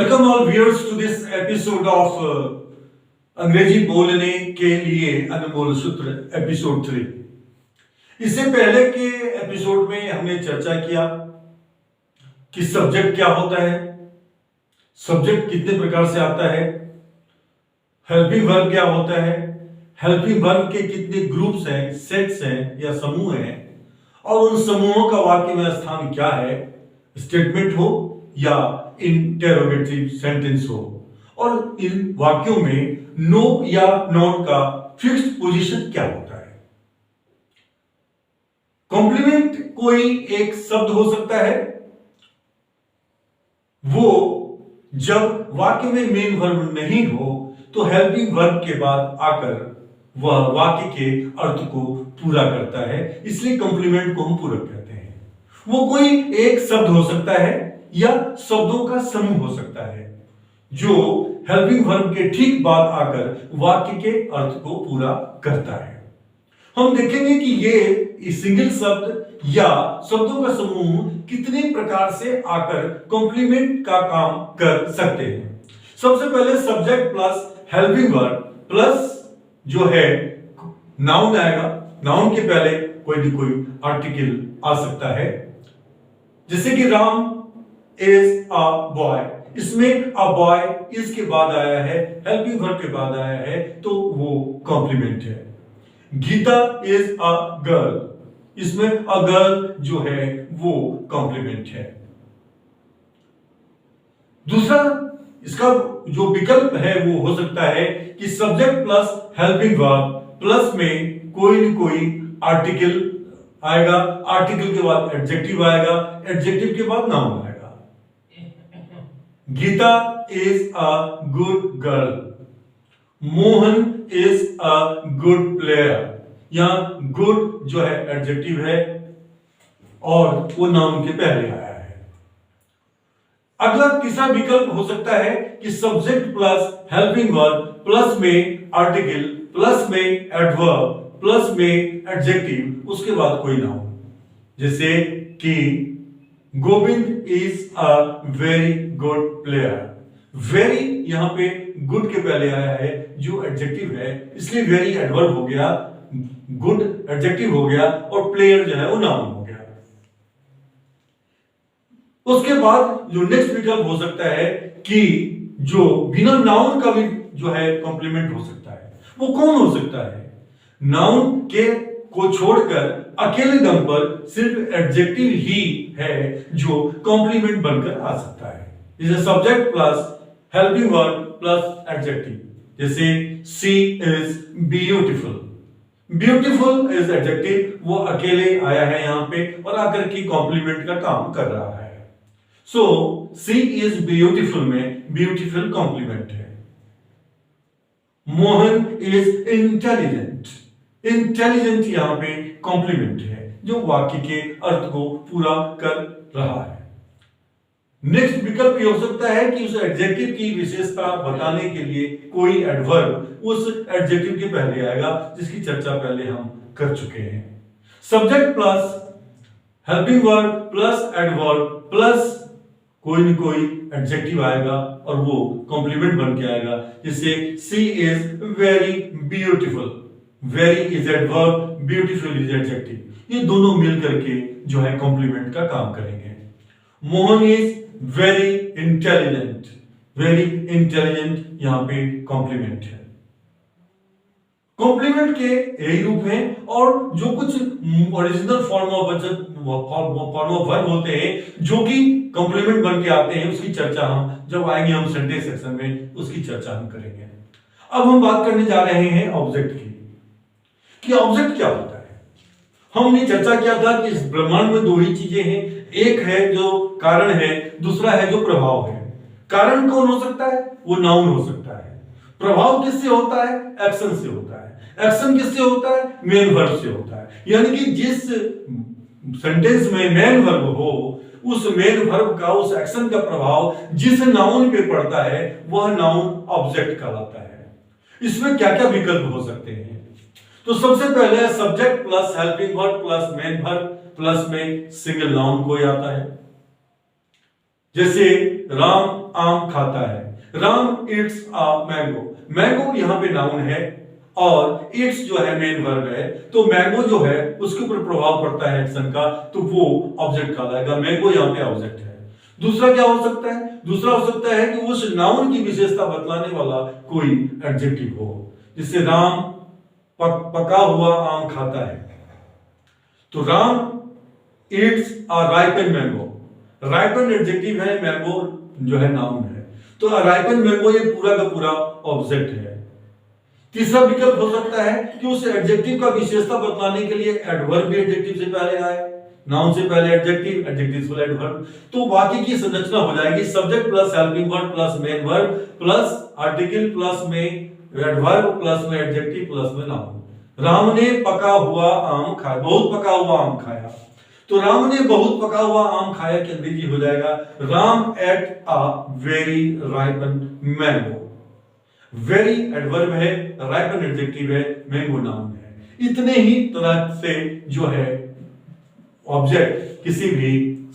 Welcome all viewers to this episode of अंग्रेजी बोलने के लिए अनमोल सूत्र एपिसोड 3। इससे पहले के एपिसोड में हमने चर्चा किया कि सब्जेक्ट क्या होता है, सब्जेक्ट कितने प्रकार से आता है, हेल्पिंग वर्ब क्या होता है, हेल्पिंग वर्ब के कितने ग्रुप्स हैं, सेट्स हैं या समूह हैं, और उन समूहों का वाक्य में स्थान क्या है, स्टेटमेंट हो या इंटेरोगेटिव सेंटेंस हो, और इन वाक्यों में नो या नॉट का फिक्स्ड पोजीशन क्या होता है। कॉम्प्लीमेंट कोई एक शब्द हो सकता है, वो जब वाक्य में मेन वर्ब नहीं हो तो हेल्पिंग वर्ब के बाद आकर वह वाक्य के अर्थ को पूरा करता है, इसलिए कॉम्प्लीमेंट को हम पूरक कहते हैं। वो कोई एक शब्द हो सकता है या शब्दों का समूह हो सकता है जो हेल्पिंग वर्ब के ठीक बाद आकर वाक्य के अर्थ को पूरा करता है। हम देखेंगे कि ये सिंगल शब्द या शब्दों का समूह कितने प्रकार से आकर कॉम्प्लीमेंट का काम कर सकते हैं। सबसे पहले subject plus helping verb plus जो है नाउन आएगा। नाउन के पहले कोई भी कोई आर्टिकल आ सकता है, जैसे कि राम इज अ बॉय। इसमें अ बॉय इसके बाद आया है, हेल्पिंग वर्ब के बाद आया है, तो वो कॉम्प्लीमेंट है। गीता इज अ गर्ल, इसमें अ गर्ल जो है वो कॉम्प्लीमेंट है। दूसरा इसका जो विकल्प है वो हो सकता है कि subject plus helping verb plus में कोई न कोई आर्टिकल आएगा, आर्टिकल के बाद एडजेक्टिव आएगा, एडजेक्टिव के बाद नाउन आएगा। Geeta is a good girl, Mohan is a good player. यहां गुड जो है एडजेक्टिव है और वो नाउन के पहले आया है। अगला तीसरा विकल्प हो सकता है कि subject plus helping verb plus में आर्टिकल प्लस में एडवर्ब प्लस में एडजेक्टिव, उसके बाद कोई नाउन, जैसे कि Govind is a very good player. Very यहां पे गुड के पहले आया है जो एडजेक्टिव है, इसलिए वेरी एडवर्ब हो गया, गुड एडजेक्टिव हो गया और प्लेयर जो है वो नाउन हो गया। उसके बाद जो नेक्स्ट विकल्प हो सकता है कि जो बिना नाउन का भी जो है कॉम्प्लीमेंट हो सकता है। वो कौन हो सकता है? नाउन के को छोड़कर अकेले दम पर सिर्फ एडजेक्टिव ही है जो कॉम्प्लीमेंट बनकर आ सकता है, जैसे subject plus helping verb plus adjective, जैसे she is beautiful. Beautiful is adjective, वो अकेले आया है यहां पे और आकर की कॉम्प्लीमेंट का काम कर रहा है। सो शी इज ब्यूटीफुल में ब्यूटीफुल कॉम्प्लीमेंट है। मोहन इज इंटेलिजेंट, इंटेलिजेंट यहां पे कॉम्प्लीमेंट है जो वाक्य के अर्थ को पूरा कर रहा है। नेक्स्ट विकल्प ये हो सकता है कि उस एडजेक्टिव की विशेषता बताने के लिए कोई एडवर्ब उस एडजेक्टिव के पहले आएगा, जिसकी चर्चा पहले हम कर चुके हैं। Subject plus helping verb plus adverb plus कोई न कोई एडजेक्टिव आएगा और वो कॉम्प्लीमेंट बन के आएगा, जैसे she is very beautiful. Very is adverb, beautiful is adjective, ये दोनों मिल करके जो है कॉम्प्लीमेंट का काम करेंगे। Mohan is very intelligent, very intelligent यहां पे कॉम्प्लीमेंट है। कॉम्प्लीमेंट के यही रूप हैं और जो कुछ ओरिजिनल फॉर्म ऑफ वर्ब होते हैं जो कि कॉम्प्लीमेंट बन के आते हैं, उसकी चर्चा हम जब आएंगे हम सेंटेंस सेक्शन में उसकी चर्चा हम करेंगे। अब हम बात करने जा रहे हैं ऑब्जेक्ट की, कि ऑब्जेक्ट क्या होता है। हमने चर्चा किया था कि इस ब्रह्मांड में दो ही चीजें हैं, एक है जो कारण है, दूसरा है जो प्रभाव है। कारण कौन हो सकता है? वो नाउन हो सकता है। प्रभाव किससे होता है? एक्शन से होता है। एक्शन किससे होता है? मेन वर्ब से होता है। यानी कि जिस सेंटेंस में मेन वर्ब हो, उस मेन वर्ब का, उस एक्शन का प्रभाव जिस नाउन पे पड़ता है वह नाउन ऑब्जेक्ट कहलाता है। इसमें क्या क्या विकल्प हो सकते हैं? तो सबसे पहले subject plus helping verb plus main verb plus में सिंगल नाउन कोई आता है, जैसे राम आम खाता है। Ram Yeats a mango. Mango यहाँ पे नाउन है और ईट्स जो है मेन वर्ब है, तो मैंगो जो है उसके ऊपर प्रभाव पड़ता है एक्शन का, तो वो ऑब्जेक्ट कहलाएगा। मैंगो यहाँ पे ऑब्जेक्ट है। दूसरा क्या हो सकता है? दूसरा हो सकता है कि उस नाउन की विशेषता बतलाने वाला कोई एडजेक्टिव हो, जिससे राम पका हुआ आम खाता है, तो राम ईट्स अ राइपन मैंगो। राइपन एडजेक्टिव है, मैंगो जो है नाउन है, तो राइपन मैंगो ये पूरा का पूरा ऑब्जेक्ट है। तीसरा विकल्प हो सकता है कि उस एडजेक्टिव का विशेषता बतलाने के लिए एडवर्ब भी एडजेक्टिव से पहले आए, नाउन से पहले एडजेक्टिव, एडजेक्टिव से पहले एडवर्ब, तो वाक्य की संरचना हो जाएगी subject plus helping verb plus main verb plus article plus में एडवर्ब प्लस में एडजेक्टिव प्लस में नाउन। राम ने पका हुआ आम खाया, बहुत पका हुआ आम खाया, तो राम ने बहुत पका हुआ आम खाया की अंग्रेजी हो जाएगा Ram at a very ripen mango. Very adverb है, राइपन एडजेक्टिव है, मैंगो नाउन है। इतने ही तरह से जो है ऑब्जेक्ट किसी भी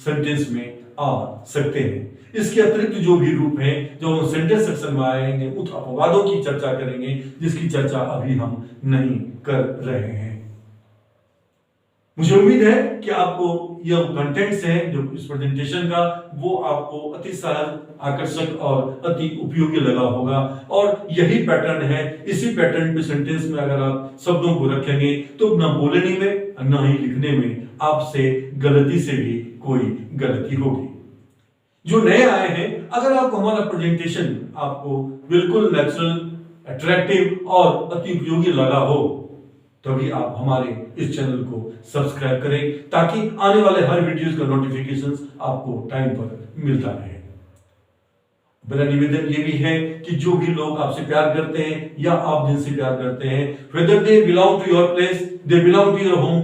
सेंटेंस में आ सकते हैं। इसके अतिरिक्त जो भी रूप हैं जो सेंटेंस सेक्शन में आएंगे, उन अपवादों की चर्चा करेंगे, जिसकी चर्चा अभी हम नहीं कर रहे हैं। मुझे उम्मीद है कि आपको यह कंटेंट्स है जो इस प्रेजेंटेशन का, वो आपको अति सहज, आकर्षक और अति उपयोगी लगा होगा। और यही पैटर्न है, इसी पैटर्न पे सेंटेंस में अगर आप शब्दों को रखेंगे तो न बोलने में न ही लिखने में आपसे गलती से भी कोई गलती होगी। जो नए आए हैं, अगर आपको हमारा प्रेजेंटेशन आपको बिल्कुल नेचुरल, अट्रैक्टिव और अति उपयोगी लगा हो, तभी आप हमारे इस चैनल को सब्सक्राइब करें, ताकि आने वाले हर वीडियोस का नोटिफिकेशंस आपको टाइम पर मिलता रहे। मेरा निवेदन ये भी है कि जो भी लोग आपसे प्यार करते हैं या आप जिनसे प्यार करते हैं, whether they belong to your place, they belong to your home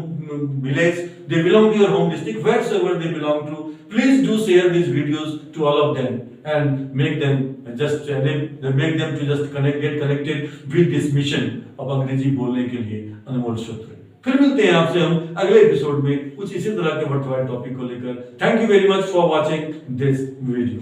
village, they belong to your home district, wherever they belong to, please do share these videos to all of them and make them to just get connected with this mission of अंग्रेजी बोलने के लिए अनमोल सूत्र। फिर मिलते हैं आपसे हम अगले एपिसोड में कुछ इसी तरह के वर्थवाइल टॉपिक को लेकर। Thank you very much for watching this video.